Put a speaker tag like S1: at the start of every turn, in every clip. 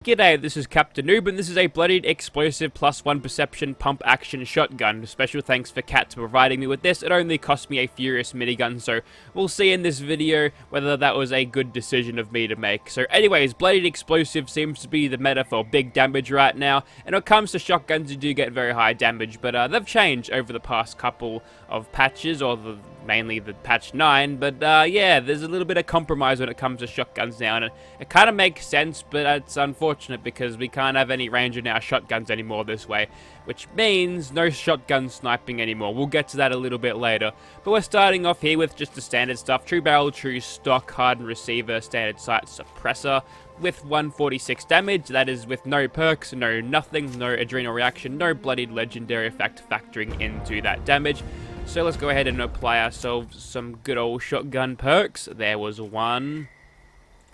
S1: G'day, this is Captainoob, and this is a Bloodied explosive +1 perception pump action shotgun. Special thanks for Cat for providing me with this. It only cost me a furious minigun, so we'll see in this video whether that was a good decision of me to make. So anyways, Bloodied explosive seems to be the meta for big damage right now, and when it comes to shotguns you do get very high damage, but they've changed over the past couple of patches, or mainly the patch 9, but yeah, there's a little bit of compromise when it comes to shotguns now, and it kind of makes sense, but it's unfortunate because we can't have any range in our shotguns anymore this way, which means no shotgun sniping anymore. We'll get to that a little bit later, but we're starting off here with just the standard stuff: true barrel, true stock, hardened receiver, standard sight suppressor, with 146 damage. That is with no perks, no nothing, no adrenal reaction, no bloodied legendary effect factoring into that damage. So let's go ahead and apply ourselves some good old shotgun perks. There was one.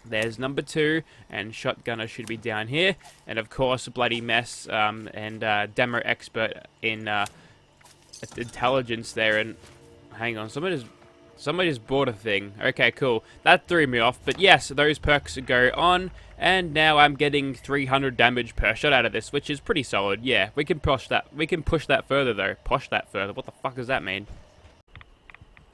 S1: There's number 2, and shotgunner should be down here. And of course, bloody mess and demo expert in intelligence there. And hang on, somebody just bought a thing. Okay, cool. That threw me off. But yes, those perks go on. And now I'm getting 300 damage per shot out of this, which is pretty solid. Yeah, we can push that. We can push that further, though. Push that further. What the fuck does that mean?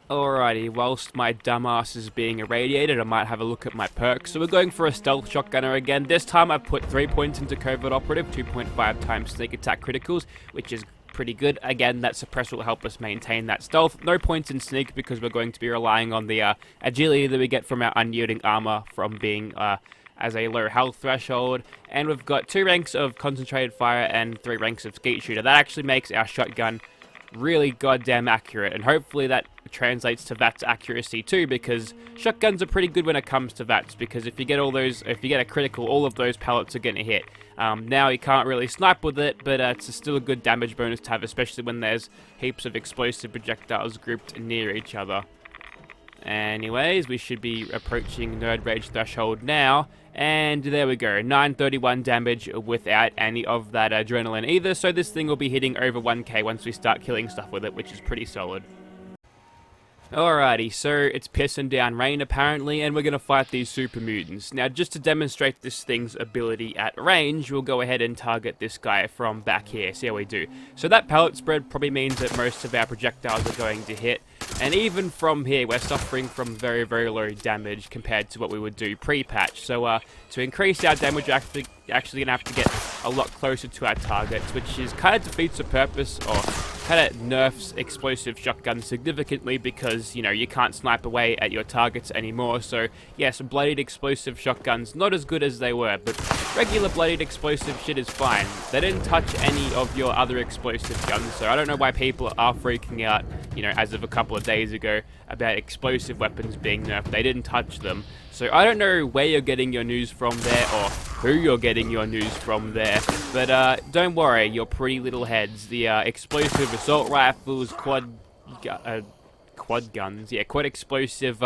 S1: Alrighty, whilst my dumbass is being irradiated, I might have a look at my perks. So we're going for a stealth shotgunner again. This time I've put 3 points into covert operative, 2.5 times sneak attack criticals, which is pretty good. Again, that suppressor will help us maintain that stealth. No points in sneak because we're going to be relying on the agility that we get from our unyielding armor from being as a low health threshold. And we've got 2 ranks of concentrated fire and 3 ranks of skeet shooter. That actually makes our shotgun really goddamn accurate, and hopefully that translates to VATS accuracy too, because shotguns are pretty good when it comes to VATS, because if you get a critical, all of those pellets are going to hit. Now you can't really snipe with it, but it's still a good damage bonus to have, especially when there's heaps of explosive projectiles grouped near each other. Anyways, we should be approaching nerd rage threshold now, and there we go, 931 damage without any of that adrenaline either, so this thing will be hitting over 1k once we start killing stuff with it, which is pretty solid. Alrighty, so it's pissing down rain apparently, and we're going to fight these super mutants. Now, just to demonstrate this thing's ability at range, we'll go ahead and target this guy from back here. See how we do. So that pellet spread probably means that most of our projectiles are going to hit, and even from here, we're suffering from very, very low damage compared to what we would do pre-patch. So to increase our damage, we're actually going to have to get a lot closer to our targets, which is kind of defeats the purpose, or kind of nerfs explosive shotguns significantly, because, you know, you can't snipe away at your targets anymore. So yes, bloodied explosive shotguns, not as good as they were, but regular bloodied explosive shit is fine. They didn't touch any of your other explosive guns, so I don't know why people are freaking out, you know, as of a couple of days ago, about explosive weapons being nerfed. They didn't touch them. So I don't know where you're getting your news from there, or who you're getting your news from there, but don't worry, your pretty little heads. The explosive assault rifles, quad guns, yeah, quad explosive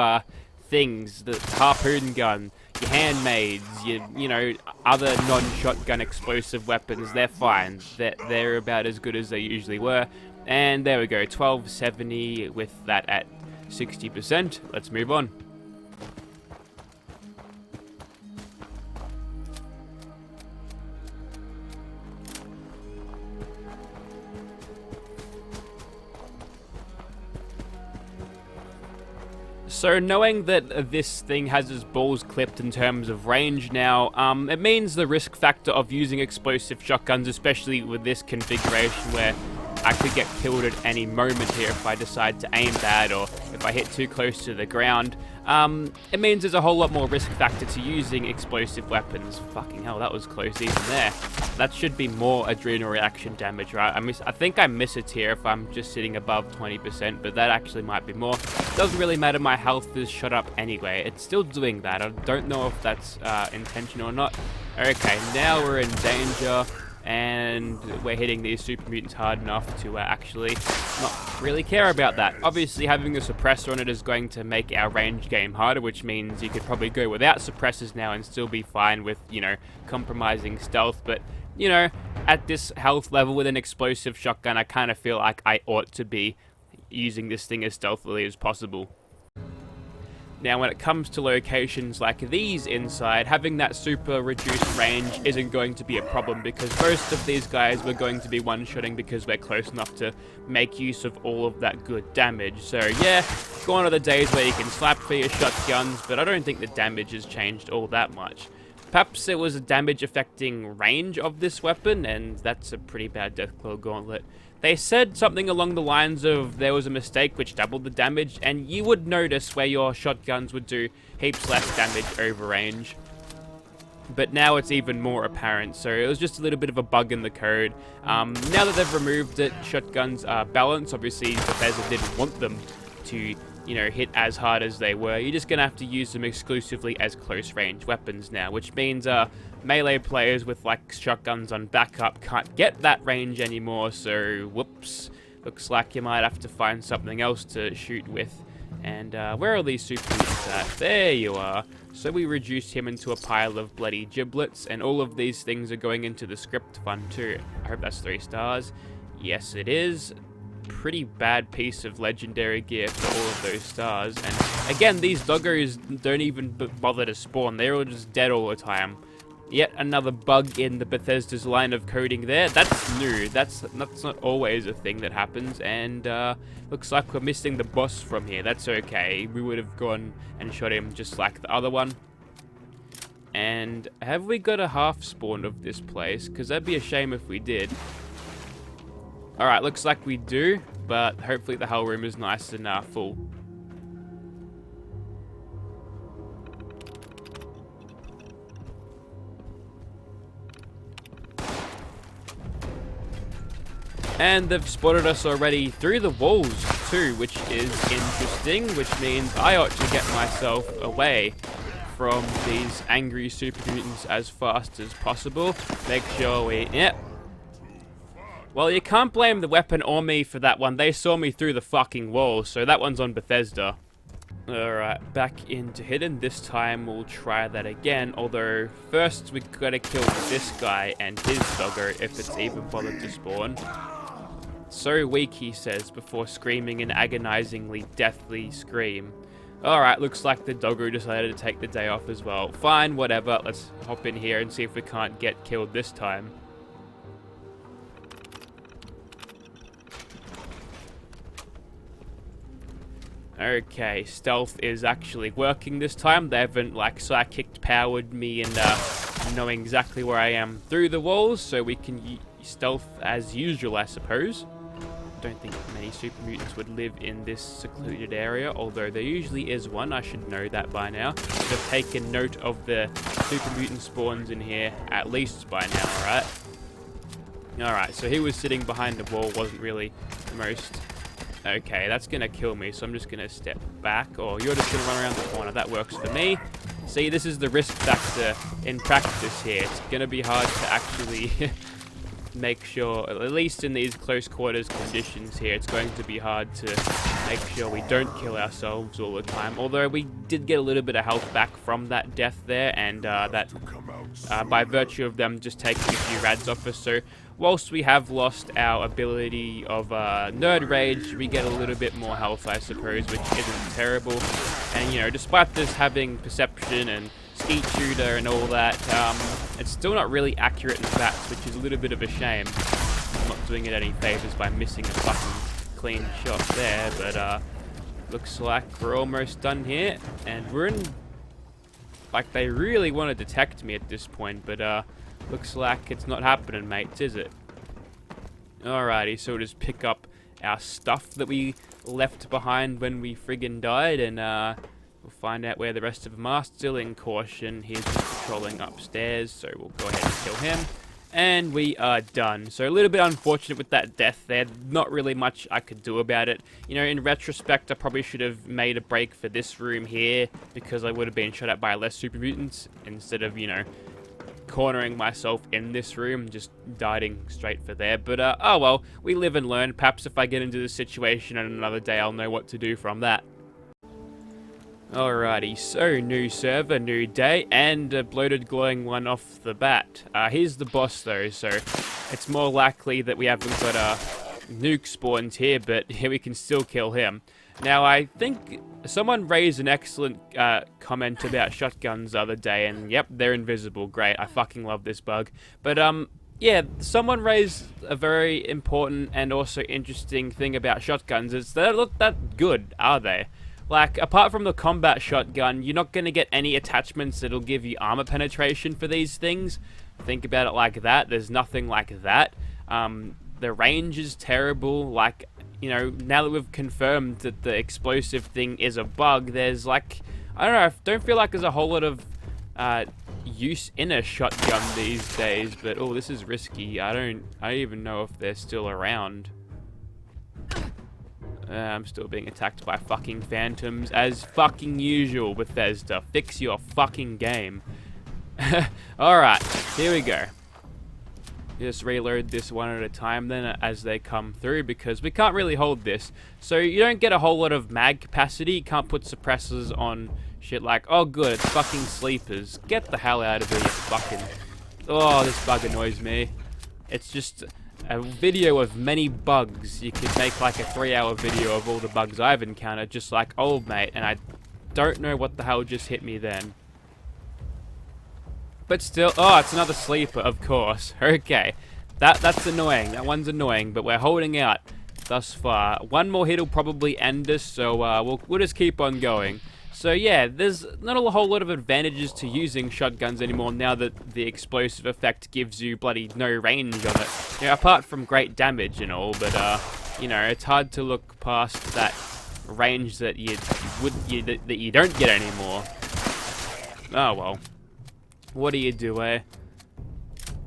S1: things, the harpoon gun, your handmaids, you know, other non-shotgun explosive weapons, they're fine. They're about as good as they usually were. And there we go, 1270 with that at 60%. Let's move on. So knowing that this thing has its balls clipped in terms of range now, it means the risk factor of using explosive shotguns, especially with this configuration where I could get killed at any moment here if I decide to aim bad, or if I hit too close to the ground. It means there's a whole lot more risk factor to using explosive weapons. Fucking hell, that was close even there. That should be more adrenal reaction damage, right? I think I miss it here if I'm just sitting above 20%, but that actually might be more. Doesn't really matter, my health is shot up anyway. It's still doing that. I don't know if that's intentional or not. Okay, now we're in danger, and we're hitting these super mutants hard enough to actually not really care about that. Obviously, having a suppressor on it is going to make our range game harder, which means you could probably go without suppressors now and still be fine with, you know, compromising stealth. But, you know, at this health level with an explosive shotgun, I kind of feel like I ought to be using this thing as stealthily as possible. Now, when it comes to locations like these inside, having that super reduced range isn't going to be a problem because most of these guys we're going to be one-shotting because we're close enough to make use of all of that good damage. So yeah, gone are the days where you can slap for your shotguns, but I don't think the damage has changed all that much. Perhaps it was a damage-affecting range of this weapon, and that's a pretty bad Deathclaw Gauntlet. They said something along the lines of there was a mistake which doubled the damage, and you would notice where your shotguns would do heaps less damage over range. But now it's even more apparent, so it was just a little bit of a bug in the code. Now that they've removed it, shotguns are balanced. Obviously, Bethesda didn't want them to, you know, hit as hard as they were. You're just going to have to use them exclusively as close range weapons now, which means melee players with like shotguns on backup can't get that range anymore, so whoops. Looks like you might have to find something else to shoot with. And where are these super mutants at? There you are. So we reduced him into a pile of bloody giblets, and all of these things are going into the script fund too. I hope that's 3 stars. Yes, it is. Pretty bad piece of legendary gear for all of those stars. And again, these doggos don't even bother to spawn. They're all just dead all the time. Yet another bug in the Bethesda's line of coding there. That's new. That's not always a thing that happens. And looks like we're missing the boss from here. That's okay. We would have gone and shot him just like the other one. And have we got a half spawn of this place? Because that'd be a shame if we did. Alright, looks like we do, but hopefully the hell room is nice and full. And they've spotted us already through the walls too, which is interesting, which means I ought to get myself away from these angry super mutants as fast as possible. Make sure we... Yep. Well, you can't blame the weapon or me for that one. They saw me through the fucking wall, so that one's on Bethesda. Alright, back into hidden. This time we'll try that again, although first we gotta kill this guy and his doggo if it's even bothered to spawn. So weak, he says, before screaming an agonizingly deathly scream. Alright, looks like the doggo decided to take the day off as well. Fine, whatever, let's hop in here and see if we can't get killed this time. Okay, stealth is actually working this time. They haven't like psychic powered me and knowing exactly where I am through the walls, so we can stealth as usual, I suppose. Don't think many super mutants would live in this secluded area, although there usually is one. I should know that by now. Should have taken note of the super mutant spawns in here at least by now, alright? Alright, so he was sitting behind the wall, wasn't really the most... Okay, that's gonna kill me, so I'm just gonna step back, or you're just gonna run around the corner. That works for me. See, this is the risk factor in practice here. It's gonna be hard to actually make sure, at least in these close quarters conditions here, it's going to be hard to make sure we don't kill ourselves all the time. Although we did get a little bit of health back from that death there, and that by virtue of them just taking a few rads off us. So whilst we have lost our ability of Nerd Rage, we get a little bit more health, I suppose, which isn't terrible. And, you know, despite this having Perception and Skeet Shooter and all that, it's still not really accurate in VATS, which is a little bit of a shame. I'm not doing it any favors by missing a fucking clean shot there, but looks like we're almost done here. And we're in... Like, they really want to detect me at this point, but looks like it's not happening, mates, is it? Alrighty, so we'll just pick up our stuff that we left behind when we friggin' died, and we'll find out where the rest of them are. Still in caution. He's just patrolling upstairs, so we'll go ahead and kill him. And we are done. So a little bit unfortunate with that death there. Not really much I could do about it. You know, in retrospect, I probably should have made a break for this room here, because I would have been shot at by less super mutants, instead of, you know, cornering myself in this room, just diving straight for there. But oh well, we live and learn. Perhaps if I get into this situation on another day, I'll know what to do from that. Alrighty, so new server, new day, and a bloated glowing one off the bat. Here's the boss though, so it's more likely that we haven't got nuke spawns here, but here we can still kill him. Now, I think someone raised an excellent comment about shotguns the other day, and yep, they're invisible. Great, I fucking love this bug. But, yeah, someone raised a very important and also interesting thing about shotguns. Is they don't look that good, are they? Like, apart from the combat shotgun, you're not going to get any attachments that'll give you armor penetration for these things. Think about it like that. There's nothing like that. The range is terrible. Like, you know, now that we've confirmed that the explosive thing is a bug, there's like, I don't know, I don't feel like there's a whole lot of use in a shotgun these days. But oh, this is risky. I don't even know if they're still around. I'm still being attacked by fucking phantoms as fucking usual. Bethesda, fix your fucking game. Alright, here we go. Just reload this one at a time then as they come through, because we can't really hold this. So you don't get a whole lot of mag capacity. You can't put suppressors on shit like, oh good, it's fucking sleepers. Get the hell out of here, you fucking... Oh, this bug annoys me. It's just a video of many bugs. You could make like a 3-hour video of all the bugs I've encountered, just like old mate, and I don't know what the hell just hit me then. But still, oh, it's another sleeper, of course. Okay, that's annoying. That one's annoying, but we're holding out thus far. One more hit will probably end us, so we'll just keep on going. So yeah, there's not a whole lot of advantages to using shotguns anymore now that the explosive effect gives you bloody no range on it. You know, apart from great damage and all, but you know, it's hard to look past that range that you don't get anymore. Oh well. What do you do, eh?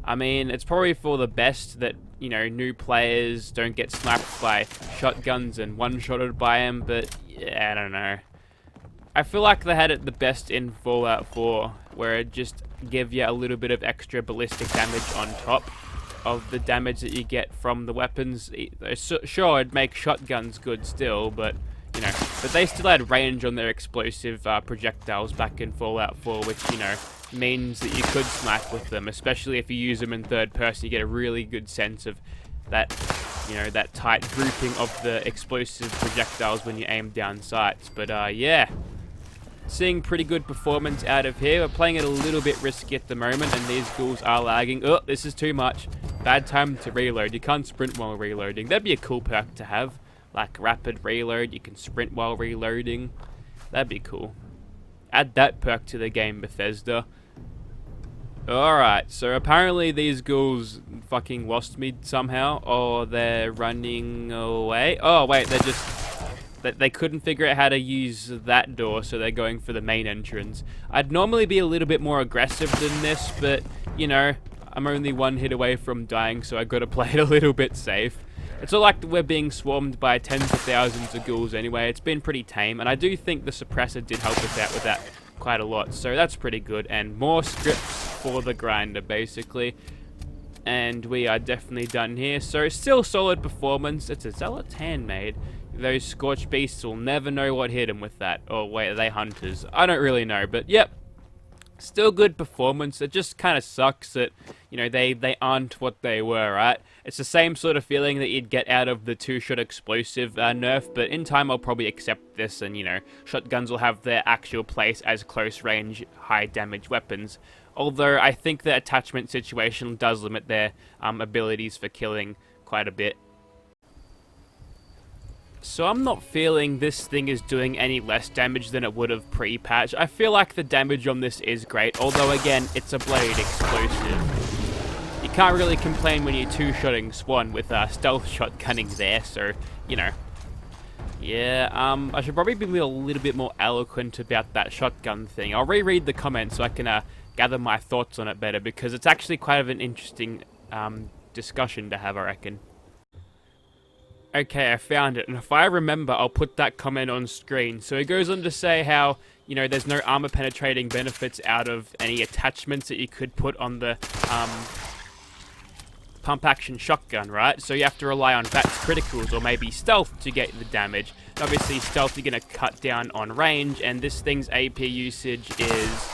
S1: I mean, it's probably for the best that, you know, new players don't get sniped by shotguns and one-shotted by them, but yeah, I don't know. I feel like they had it the best in Fallout 4, where it just gave you a little bit of extra ballistic damage on top of the damage that you get from the weapons. Sure, it'd make shotguns good still, but, you know, but they still had range on their explosive projectiles back in Fallout 4, which, you know, means that you could snipe with them, especially if you use them in third person. You get a really good sense of that, you know, that tight grouping of the explosive projectiles when you aim down sights. But yeah, seeing pretty good performance out of here. We're playing it a little bit risky at the moment, and these ghouls are lagging. Oh, this is too much. Bad time to reload. You can't sprint while reloading. That'd be a cool perk to have, like rapid reload. You can sprint while reloading. That'd be cool. Add that perk to the game, Bethesda. Alright, so apparently these ghouls fucking lost me somehow, or they're running away. Oh wait, they couldn't figure out how to use that door, so they're going for the main entrance. I'd normally be a little bit more aggressive than this, but, you know, I'm only one hit away from dying, so I gotta play it a little bit safe. It's not like we're being swarmed by tens of thousands of ghouls anyway. It's been pretty tame, and I do think the suppressor did help us out with that quite a lot, so that's pretty good. And more scripts for the grinder, basically. And we are definitely done here. So still solid performance. It's a zealot's handmade. Those scorched beasts will never know what hit them with that. Oh wait, are they hunters? I don't really know, but yep. Still good performance. It just kind of sucks that, you know, they aren't what they were, right? It's the same sort of feeling that you'd get out of the two-shot explosive nerf, but in time I'll probably accept this, and, you know, shotguns will have their actual place as close-range, high-damage weapons. Although I think the attachment situation does limit their abilities for killing quite a bit. So I'm not feeling this thing is doing any less damage than it would have pre-patch. I feel like the damage on this is great, although again, it's a Bloodied explosive. You can't really complain when you're two-shotting Swan with stealth shotgunning there, so, you know. Yeah, I should probably be a little bit more eloquent about that shotgun thing. I'll reread the comments so I can gather my thoughts on it better, because it's actually quite of an interesting discussion to have, I reckon. Okay, I found it, and if I remember, I'll put that comment on screen. So it goes on to say how, you know, there's no armor penetrating benefits out of any attachments that you could put on the pump action shotgun, right? So you have to rely on VATS criticals or maybe stealth to get the damage. Obviously, stealth you're going to cut down on range, and this thing's AP usage is,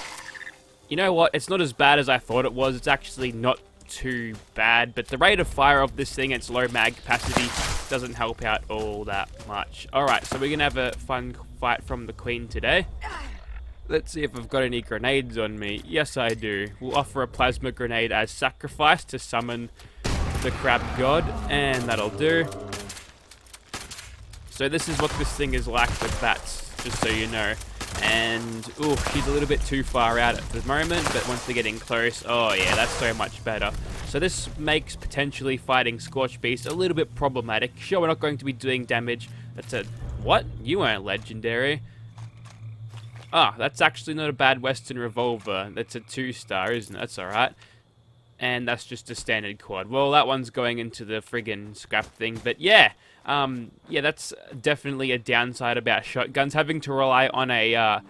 S1: you know what, it's not as bad as I thought it was. It's actually not too bad, but the rate of fire of this thing, its low mag capacity, doesn't help out all that much. Alright, so we're going to have a fun fight from the Queen today. Let's see if I've got any grenades on me. Yes, I do. We'll offer a plasma grenade as sacrifice to summon the crab god, and that'll do. So this is what this thing is like with bats, just so you know. And, ooh, she's a little bit too far out at the moment, but once they're getting close, oh yeah, that's so much better. So this makes potentially fighting Scorch Beast a little bit problematic. Sure, we're not going to be doing damage. That's a... What? You aren't legendary. Ah, that's actually not a bad Western revolver. That's a 2-star, isn't it? That's alright. And that's just a standard quad. Well, that one's going into the friggin' scrap thing, but yeah. Yeah, that's definitely a downside about shotguns. Having to rely on a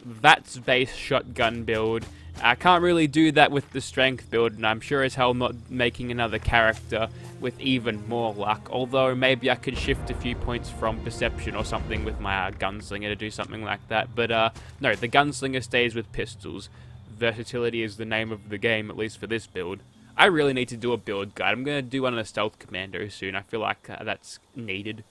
S1: VATS-based shotgun build. I can't really do that with the strength build, and I'm sure as hell not making another character with even more luck. Although maybe I could shift a few points from perception or something with my gunslinger to do something like that. But no, the gunslinger stays with pistols. Versatility is the name of the game, at least for this build. I really need to do a build guide. I'm going to do one on a stealth commando soon. I feel like that's needed.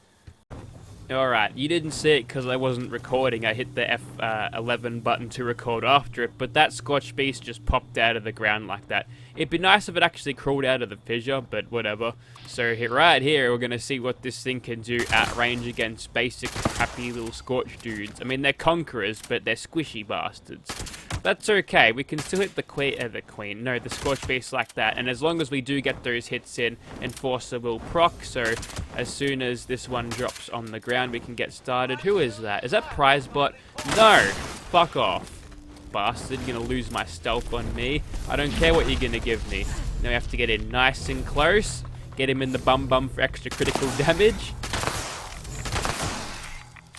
S1: Alright, you didn't see it because I wasn't recording. I hit the F11 button to record after it, but that Scorch Beast just popped out of the ground like that. It'd be nice if it actually crawled out of the fissure, but whatever. So right here, we're going to see what this thing can do at range against basic happy little Scorch dudes. I mean, they're conquerors, but they're squishy bastards. That's okay, we can still hit the Scorch Beast like that, and as long as we do get those hits in, Enforcer will proc, so as soon as this one drops on the ground, we can get started. Who is that? Is that Prizebot? No! Fuck off, bastard. You're gonna lose my stealth on me. I don't care what you're gonna give me. Now we have to get in nice and close, get him in the bum for extra critical damage.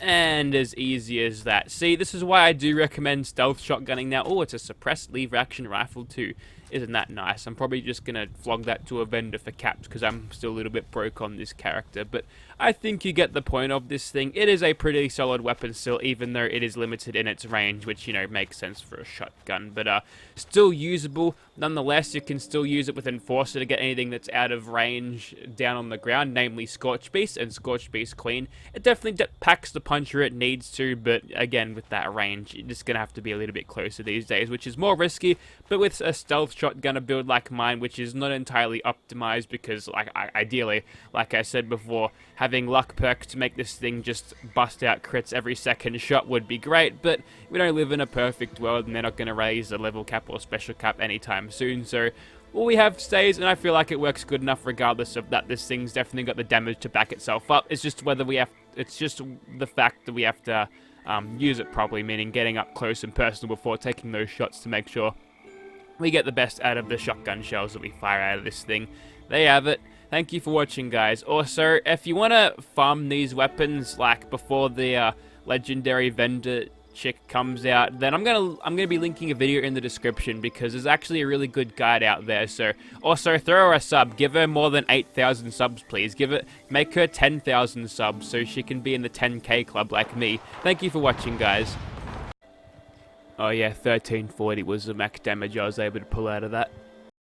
S1: And as easy as that. See, this is why I do recommend stealth shotgunning now. Oh, it's a suppressed lever action rifle too. Isn't that nice? I'm probably just going to flog that to a vendor for caps because I'm still a little bit broke on this character. But I think you get the point of this thing. It is a pretty solid weapon still, even though it is limited in its range, which, you know, makes sense for a shotgun. But still usable. Nonetheless, you can still use it with Enforcer to get anything that's out of range down on the ground, namely Scorch Beast and Scorch Beast Queen. It definitely packs the punch where it needs to, but again, with that range, you're just going to have to be a little bit closer these days, which is more risky. But with a stealth shotgunner build like mine, which is not entirely optimized because, like, ideally, like I said before, having luck perks to make this thing just bust out crits every second shot would be great, but we don't live in a perfect world, and they're not going to raise a level cap or special cap anytime soon, so all we have stays, and I feel like it works good enough regardless of that. This thing's definitely got the damage to back itself up. It's just whether we have, it's just the fact that we have to use it properly, meaning getting up close and personal before taking those shots to make sure we get the best out of the shotgun shells that we fire out of this thing. There you have it. Thank you for watching, guys. Also, if you want to farm these weapons, like, before the legendary vendor chick comes out, then I'm gonna be linking a video in the description because there's actually a really good guide out there. So also throw her a sub, give her more than 8,000 subs, please. Make her 10,000 subs so she can be in the 10k club like me. Thank you for watching, guys. Oh yeah, 1340 was the max damage I was able to pull out of that.